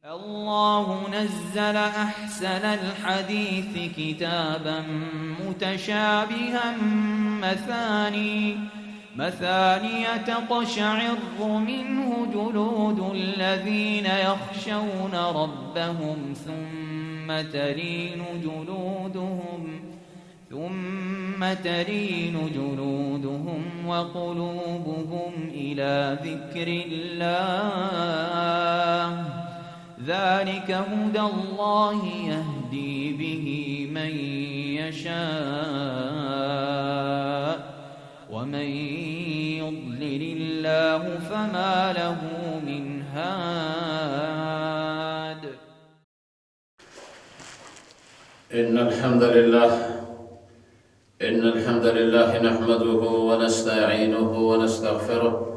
الله نزل أحسن الحديث كتابا متشابها مثاني تقشعر منه جلود الذين يخشون ربهم ثم تلين جلودهم وقلوبهم إلى ذكر الله ذلك هدى الله يهدي به من يشاء ومن يضلل الله فما له من هاد. إن الحمد لله نحمده ونستعينه ونستغفره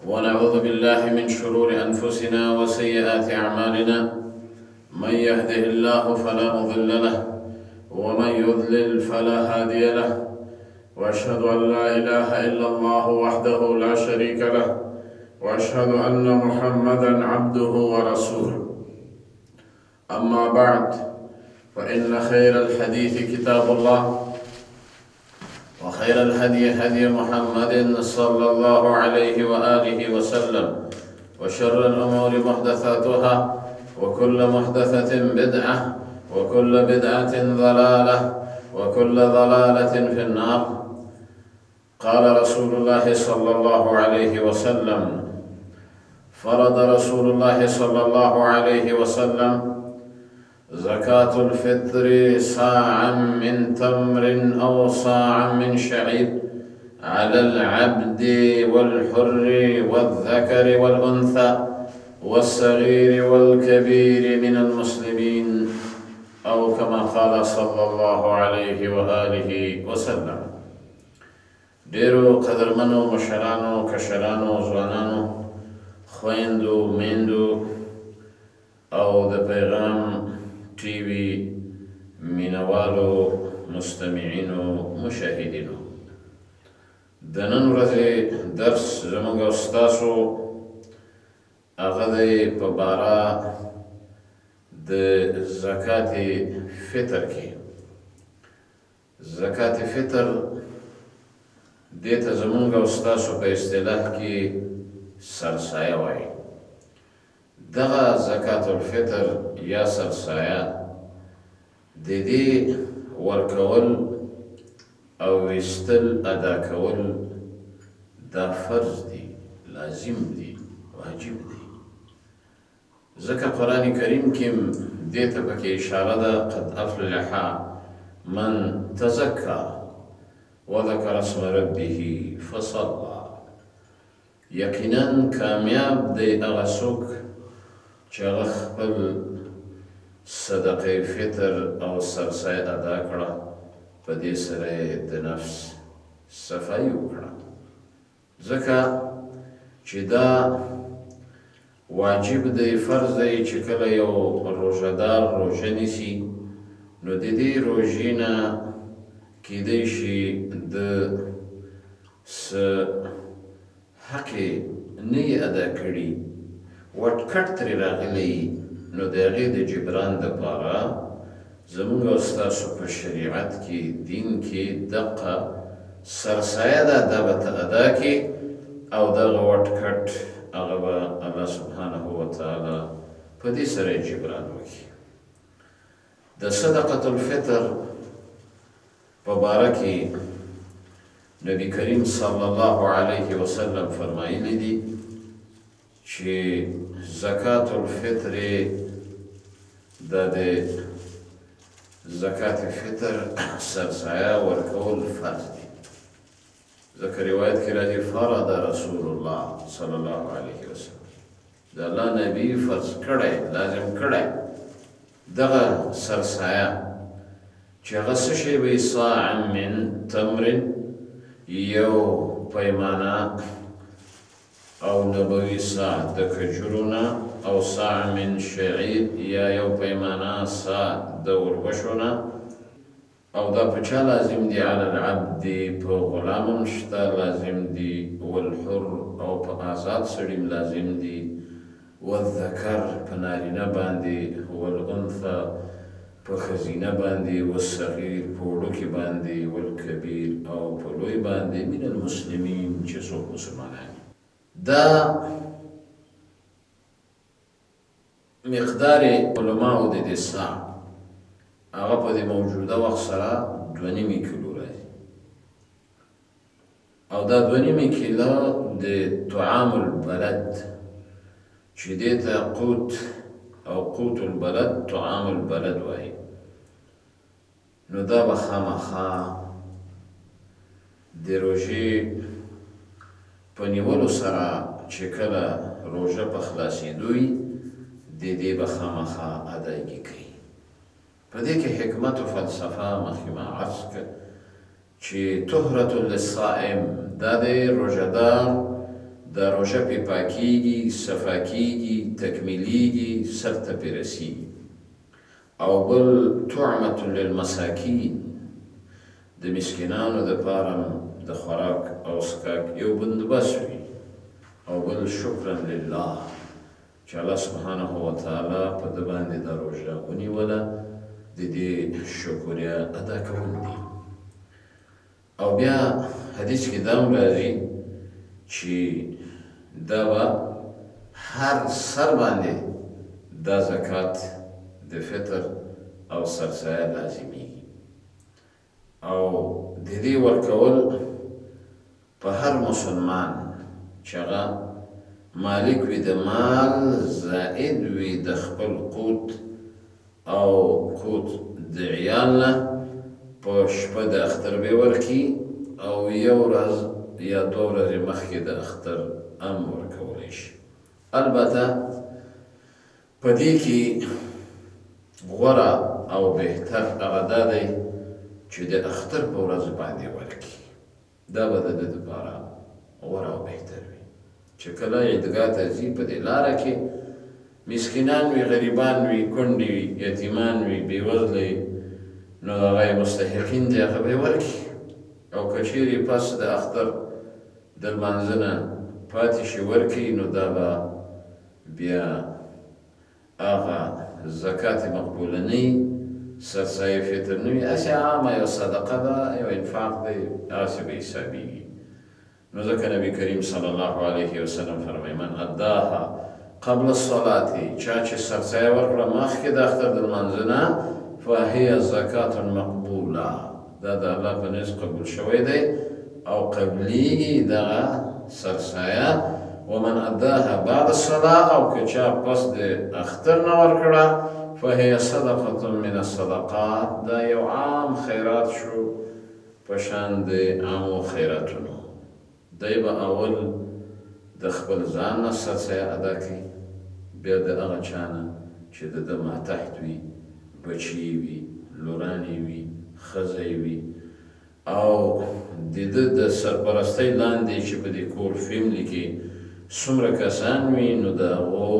ونعوذ بالله من شرور أنفسنا وسيئات أعمالنا. من يهده الله فلا مضل له ومن يضلل فلا هادي له، وأشهد أن لا إله إلا الله وحده لا شريك له، وأشهد أن محمدا عبده ورسوله. أما بعد، فإن خير الحديث كتاب الله، وخير الهدي هدي محمد صلى الله عليه وآله وسلم، وشر الأمور محدثاتها، وكل محدثة بدعة، وكل بدعة ضلالة، وكل ضلالة في النار. قال رسول الله صلى الله عليه وسلم: فرض رسول الله صلى الله عليه وسلم زكاة الفطر صاعا من تمر أو صاعا من شعير على العبد والحر والذكر والأنثى والصغير والكبير من المسلمين، أو كما قال صلى الله عليه وآله وسلم. ډیرو قدرمنو مشرانو، کشرانو، ځوانانو، خویندو، میندو او د پیغام ټي وي مینوالو، مستمعینو، مشاهدینو، د نن ورځې درس زموږ او ستاسو هغه دی په باره د زکات فطر کې. زکات فطر دې ته زموږ او ستاسو په اصطلاح کې سرسایه وایي. دغه زکات الفطر یا سرسایه د دې ورکول او ویستل ادا کول دا فرض دی، لازم دی، واجب دی. ځکه قرآن کریم کې دې ته پکې اشاره ده: قد افلح من تزکا وذکر اسم ربه فصلی. یقینا کامیاب دی هغه څوک چې هغه خپل صدقه فطر او سرسایه ادا کړه، په دې سره یې د نفس صفایي وکړه. ځکه چې دا واجب دی، فرض دی چې کله یو روژهدار روژه نیسي، نو د دې روژې نه کیدی شي د څه حق یې نه یې ادا کړي، وټکټ ترې راغلی، نو د هغې د جبران دپاره زموږ او ستاسو په شریعت کې، دین کې دغه سرسایه ده، دا به ته ادا کړي او دغه وټکټ هغه به الله سبحانه وتعالی په دې سره جبران وکړي. د صدقة الفطر په باره کې نبی کریم صلی الله علیه وسلم فرمایلی دي چې زکات الفطر دا د زکات فطر سرسایه ورکول فرض دی. ځکه روایت کې راځي: فرض رسول الله صلی الله علیه وسلم، د الله نبی فرض کړی، لازم کړی دغه سرسایه چې هغه څه شی وي: صاع من تمر، یو پیمانه او نبوي صاع د کجورونه، او صاع من شعیر، یا یو پیمانه صاع د وربشونه. او دا په چا لازم دی؟ علی العبد، په غلامم شته لازم دی، والحر، او په آزاد سړیم لازم دی، والذکر په نارینه باندې، والانثى په ښځینه باندې، والصغیر په وړوکي باندې، والکبیر او په لوی باندې، من المسلمین چې څوک مسلمانان. دا مقدار علماء د دې ساع هغه په دې موجوده وخت سره 2.5 کیلو راځي، او دا 2.5 کیلو د طعام البلد چې دې ته قوت او قوت البلد طعام البلد وایي، نو دا به خامخا د روژې په نیولو سره چې کله روژه په خلاصېدو وي د دې به خامخا ادایګي کوي. په دې کې حکمت و فلسفه مخکې ما عرض کړ چې طهرة للصائم، دا د روژهدار د روژه پې پاکېږي، صفا کېږي، تکمیلېږي، سر ته پې رسېږي. او بل طعمة للمساکین، د مسکینانو دپاره د خوراک او څښاک یو بندوبست وي. او بل شکرا لله چې الله سبحانه وتعالی په ده باندې دا روژه ونیوله، د دې شکریه ادا کول دي. او بیا حدیث کې دا هم راځي چې دا به هر سر باندې دا زکات د فطر او سرسایه لازمیږي، او د دې ورکول په هر مسلمان چې هغه مالک وي د مال، زائد وي د خپل قوت او قوت د عیال نه، په شپه د اختر به ورکي، او یو ورځ یا 2 ورځې مخکې د اختر هم ورکولی شي. البته په دې کې غوره او بهتر هغه دا دی چې د اختر په ورځ باندې ورکي، دا به د ده دپاره غوره او بهتر وي. چې کله عیدګاه ته ځي په دې لاره کې مسکینان وي، غریبان وي، کونډې وي، یتیمان وي، بېوزله، نو هغه یې مستحقین دي، هغه به یې ورکړي. او که چیرې پس د اختر د لمانځه نه پاتې شي ورکړي، نو دا به بیا هغه زکات مقبوله نه وي، سرسایه فطر نه وي، هسې عامه یو صدقه ده، یو انفاق دی، هغسې به حسابېږي. نو ځکه نبي کریم صلی الله علیه وسلم فرمایي من اداها قبل الصلاة، چا چې سرسایه ورکړه مخکې د اختر د لمانځه نه، فهي زکات مقبوله، دا د الله په نزد قبول شوی دی او قبلیږي دغه سرسایه. ومن اداها بعد الصلاة، او که چا پس د اختر نه ورکړه، فهي صدقة من الصدقات، دا یو عام خیرات شو په شان د عامو خیراتونو. دی به اول د خپل ځان نه سرسایه ادا کوي، بیا د هغه چا نه چې د ده ماتحت وي، بچي وي، لورانې وي، ښځه وي، او د ده د سرپرستۍ لاندې چې په دې کور فیملي کې څومره کسان وي، نو د هغو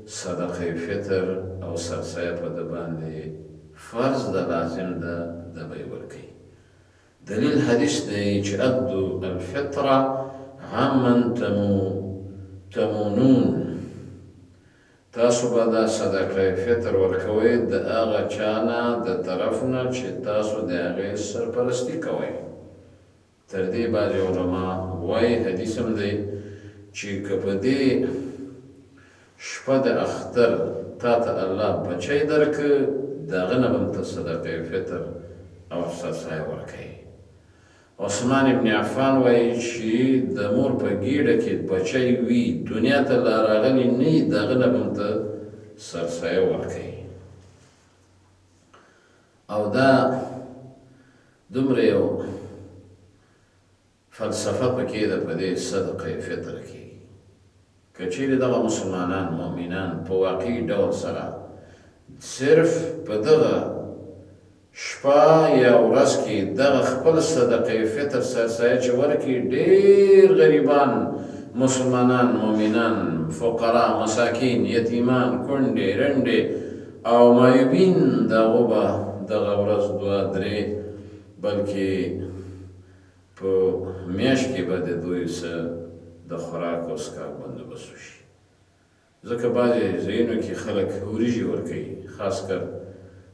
صدقه فطر او سرسایه په ده باندې فرض ده، لازم ده، ده به یې ورکوي. دلیل حدیث دی چې ادو الفطره عمن تمونون، تاسو به دا صدقه فطر ورکوئ د هغه چا نه د طرف نه چې تاسو د هغې سرپرستي کوئ. تر دې بعضې علما وایي حدیث هم دی چې که په دې شپه د اختر تا ته الله بچی درکړه، د هغه نه به هم ته صدقه فطر او سرسایه ورکوي. عثمان ابن عفان وایي چې د مور په ګېډه کې بچی وي، دنیا ته لا راغلی نه وي، د هغه نه به هم ته سرسایه ورکوي. او دا دومره یو فلسفه پکې ده په دې صدقه فطر کې. که چیرې دغه مسلمانان مؤمنان په واقعي ډول سره صرف په دغه شپه یا ورځ کې دغه خپل صدقه فطر سرسایه چې ورکړي، ډېر غریبان مسلمانان مؤمنان، فقرا، مساکین، یتیمان، کونډې، رنډې او معیوبین، د هغو به دغه ورځ 2-3 بلکې په میاشت کې به د دوی څه د خوراک او څښاک بندوبست وشي. ځکه بعضې ځایونو کې خلک وریجې ورکوي، خاص کر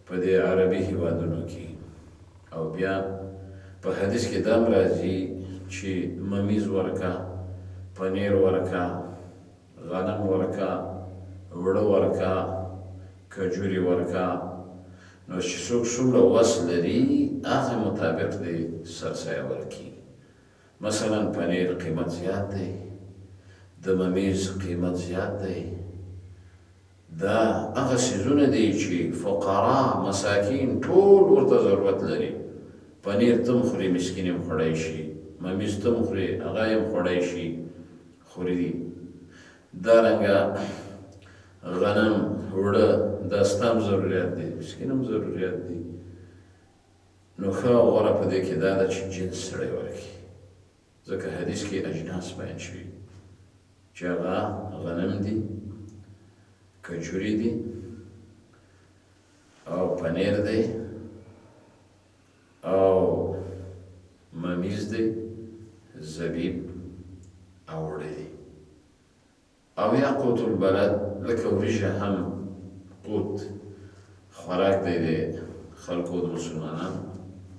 په دې عربي هیوادونو کې. او بیا په حدیث کې دا هم راځي چې ممیز ورکه، پنیر ورکه، غنم ورکه، وړه ورکه، کجوري ورکه. نو چې څوک څومره وس لري هغه مطابق دې سرسایه ورکړي. مثلا پنیر قیمت زیات دی، د ممیز قیمت زیات دی. دا هغه څیزونه دي چې فقرا مساکین ټول ورته ضرورت لري. پنیر تم خوري، مسکین هم خوړی شي، ممیز تم خوري، هغه هم خوړی شي، خوري. دارنګه غنم، وړه، دا ستا هم ضروریات دی، مسکین هم ضروریات دی. نو ښه غوره په دې کې دا ده چې جنس سړی ورکړي، ځکه حدیث کې اجناس بیان شوي چې هغه غنم دي، کجوري دي، او پنیر دی، او ممیز دی، زبیب او وړه دی. او یا قوت البلد لکه وریژه هم قوت خوراک دی د خلکو د مسلمانانو،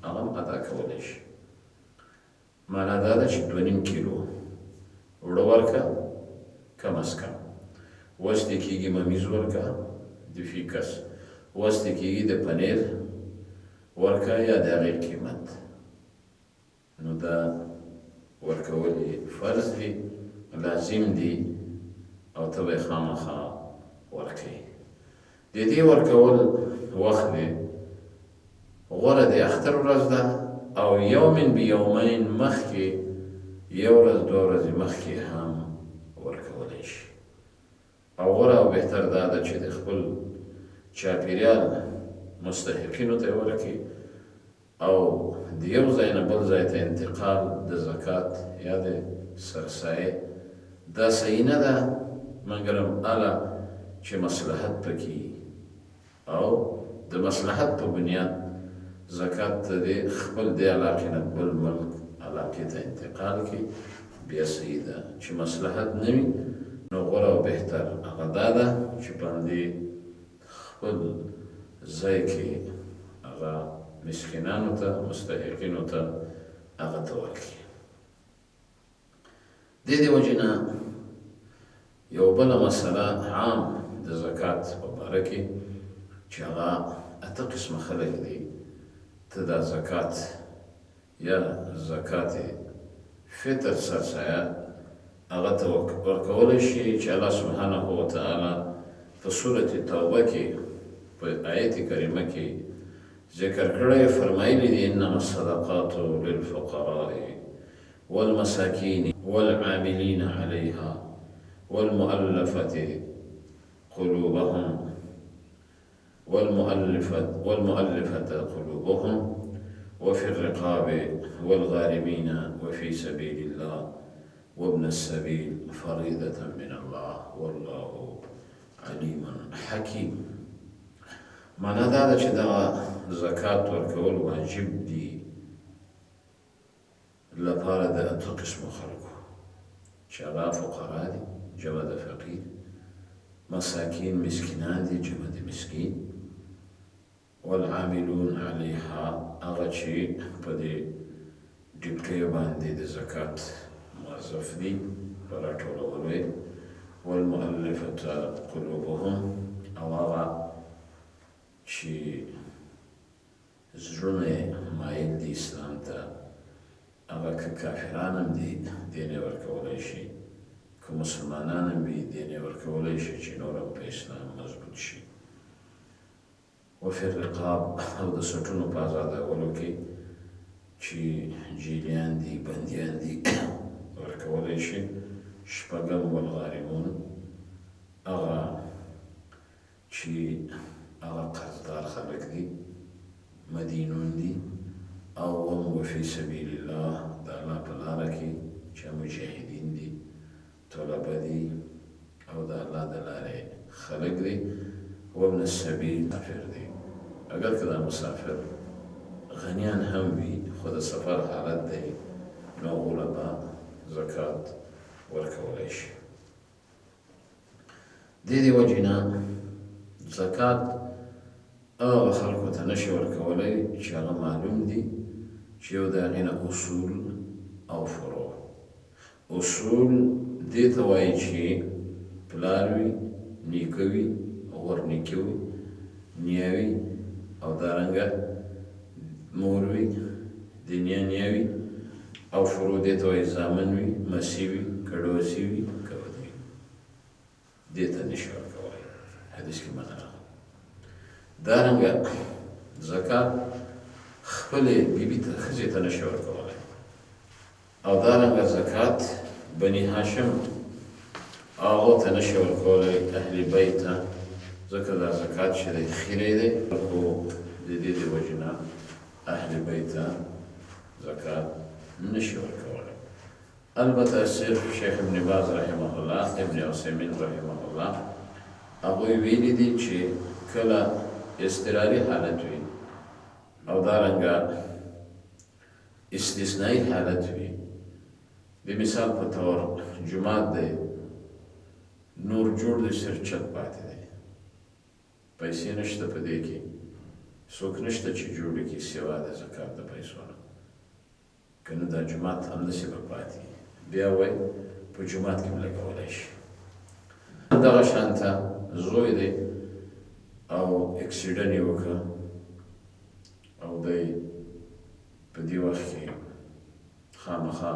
هغه هم ادا کولی شي. معنا دا ده چې 2.5 کیلو وړه ورکه کم از کم، وستی کېږي ممیز ورکه د فی کس، وستی کېږي د پنیر ورکه یا د هغې قیمت. نو دا ورکول یې فرض دي، لازم دي، او ته به یې خامخا ورکوي. د دې ورکول وخت دی غوره د اختر ورځ ده، او یومن بیومین مخکې، یو ورځ 2 ورځې مخکې هم ورکولی شي. او غوره او بهتر دا ده چې د خپل چاپېریال مستحقینو ته یې ورکړي، او د یو ځای نه بل ځای ته انتقال د زکات یا د سرسایې دا صحیح نه ده، مګرم هله چې مصلحت پکې، او د مصلحت په بنیاد زکات ته د خپل د علاقې نه بل ملک علاقې ته انتقال کړي، بیا صحیح ده. چې مصلحت نه وي نو غوره او بهتر هغه دا ده چې په همدې خپل ځای کې هغه مسکینانو ته، مستحقینو ته هغه ته ورکړي. د دې وجې نه یو بله مسله عام د زکات په باره کې چې هغه 8 قسمه خلک دي، ته دا زکات یا زکات فطر سرسایه هغه ته ورکولی شي چې الله سبحانه وتعالی په سورة توبه کې په آیت کریمه کې ذکر کړی، فرمایلی دي انما الصدقات للفقراء والمساکین والعاملین علیها والمؤلفة قلوبهم وفي الرقاب والغارمين وفي سبيل الله وابن السبيل فريضة من الله والله عليم حكيم. معنا دا ده چې دغه زکات ورکول واجب دي لپاره د 8 قسمو خلکو چې هغه فقرا دي، جمع د فقیر، مساکین مسکینان دي، جمع د مسکین، والعاملون علیها هغه چې په دې ډیوټیو باندې د زکات موظف دي په راټولولو یې، والمؤلفة قلوبهم او هغه چې زړونه یې مایل دي اسلام ته، هغه که کافران هم دي دین یې ورکولی شي، که مسلمانان هم وي دین یې ورکولی شي چې نور هم په اسلام مضبوط شي. وفي الرقاب او د سټونو په ازادولو کې چې جیلیان دي، بندیان دي، ورکولی شي. شپږم والغارمون هغه چې هغه قرضدار خلک دي، مدینون دي. او وفي سبیل الله د الله په لاره کې چې مجاهدین دي، طلبه دي، او د الله د لارې خلک دي. وابن السبیل مسافر دي، اگر که دا مسافر غنیان هم وي خو د سفر حالت دی نو هغوی به زکات ورکولی شي. دې دې وجې نه زکات هغه خلکو ته نشي ورکولی چې هغه معلوم دي چې یو د هغې نه اصول او فروع. اصول دې ته وایي چې پلار وي، نیکه وي، غورنیکه وي، نیا وي او دارنګه مور وي، د نیا نیا وي، او فروع دې ته وایي زامن وي، مسي وي، کډوسي وي، کود وي. دې ته نشي ورکولی، حدیث کې منع راغلی. دارنګه زکات خپلې بیبي ته ښځې ته نشي ورکولی، او دارنګه زکات بني هاشم هغو ته نشي ورکولی، اهل بیت ته، ځکه دا زکات چې دی خیری دی، خو د دې د وجې نه اهل بیت ته زکات نشي ورکولی. البته صرف شیخ ابن باز رحمه الله، ابن عثیمین رحمه الله، هغوی ویلي دي چې کله اضطراري حالت وي او دارنګه استثنایی حالت وي، د مثال په طور جومات دی، نور جوړ دی، صرف چت پاتې دی، پیسې نشته په دې کې، څوک نشته چې جوړ کړي سوا د زکات د پیسو نه، که نه دا جومات همداسې به پاتې بیا وایي په جومات کې هم لګولی شي. دغه شانته زوی دی او اکسیډن یې وکړه او دی په دې وخت کې خامخا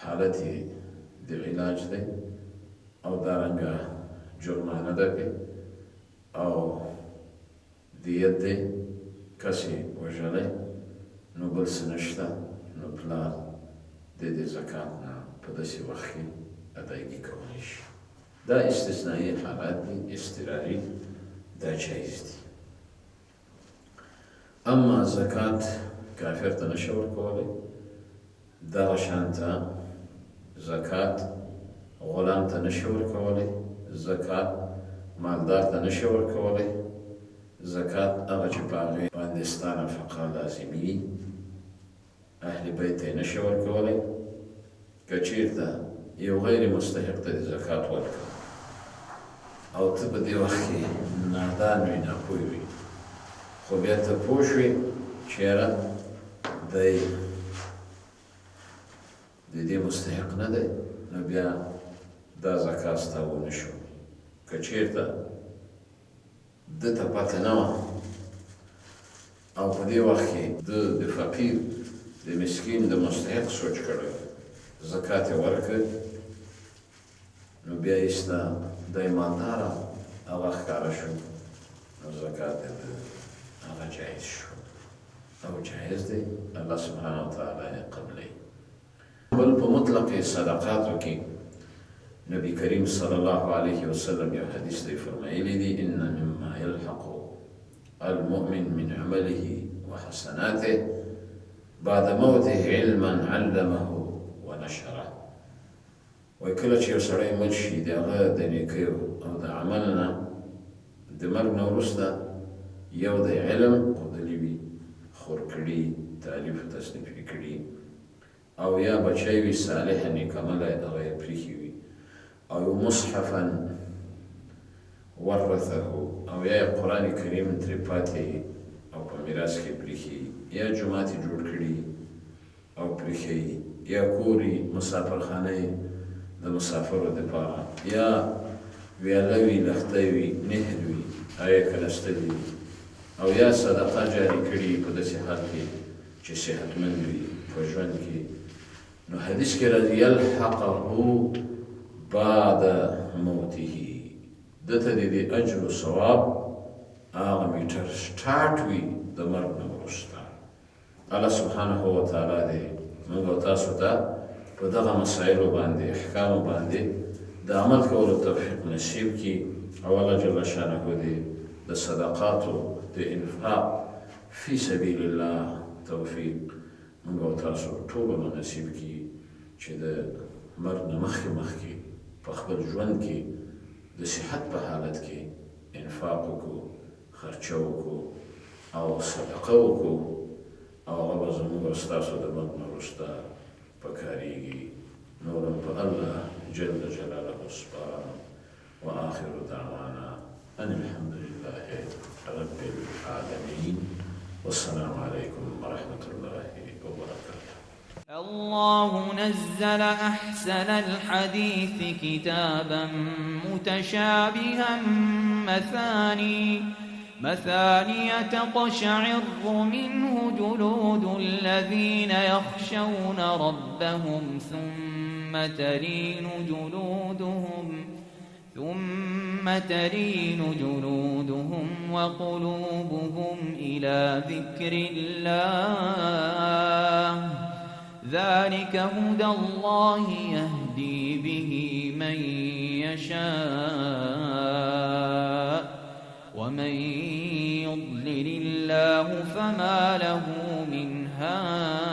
حالت یې د علاج دی او دارنګه جرمانه ده پې او دیت دی، کس یې وژلی، نو بل څه نشته، نو پلار د دې زکات نه په داسې وخت کې ادایګي کولی شي. دا استثنایی حالات دي، اضطراري، دا جایز دي. اما زکات کافر ته نشي ورکولی، دغه شانته زکات غلام ته نشي ورکولی، زکات مالدار ته نشي ورکولی، زکات هغه چې په هغې باندې ستا نفقه لازمي وي اهل بیت ته یې نشي ورکولی. که چېرته یو غیر مستحق ته دې زکات ورکړه او ته په دې وخت کې نادان وي، ناپوه وي، خو بیا ته پوه شوې چې یاره دی د دې مستحق نه دی، نو بیا دا زکات ستا ونه شو. که چېرته ده ته پته نه وه او په دې وخت کې د فقیر، د مسکین، د مستحق سوچ کړی، زکات یې ورکړ، نو بیا یې ستا دی مالداره هغه ښکاره شو، نو زکات یې هغه جایز شو او جایز دی، الله سبحانه وتعالی یې قبلوي. بل په مطلق صدقاتو کې نبی کریم صلی الله علیه وسلم یو حدیث دی فرمایلی دی: ان مما یلحق المؤمن من عمله وحسناته بعد موته علما علمه ونشره. وایي کله چې یو سړی مړ شي د هغه د نیکیو او د عمل نه، د مرګ نه وروسته یو د علم ښودلی وي، خور کړي، تالیف او تصنیف یې کړي، او یا بچی وي صالح نیکعمله هغه یې پرېښي وي، او یو مصحفا ورثه، او یا قرآن کریم ترې پاتې او په میراث کې پرېښي، یا جومات یې جوړ کړي او پرېښی، یا کور یې مسافرخانه یې د مسافرو دپاره، یا ویاله وي، لښته وي، نهر وي، هغه یې کنستلي وي، او یا صدقه جاري کړي په داسې حال کې چې صحتمند وي په ژوند کې. نو حدیث کې راځي یلحقه بعد موته، ده ته د دې اجر و ثواب هغه میټر سټارټ وي د مرګ نه وروسته. الله سبحانه وتعالی دې موږ او تاسو ته په دغه مسایلو باندې، احکامو باندې د عمل کولو توفیق نصیب کړي، او الله جل شانه دې د صدقاتو د انفاق فی سبیل الله توفیق موږ او تاسو ټولو ته نصیب کړي، چې د مرګ نه مخکې په خپل ژوند کې د صحت په حالت کې انفاق وکړو، خرچه وکړو او صدقه وکړو، او هغه به زموږ او ستاسو د مرګ نه وروسته پکارېږي. نور هم په الله جل جلاله سپارم. وآخر دعوانا أن الحمد لله رب العالمين، والسلام عليكم ورحمة الله وبركاته. الله نزل أحسن الحديث كتابا متشابها مثاني تقشعر منه جلود الذين يخشون ربهم ثم تلين جلودهم وقلوبهم إلى ذكر الله، ذلك هدى الله يهدي به من يشاء، ومن يضلل الله فما له من هاد.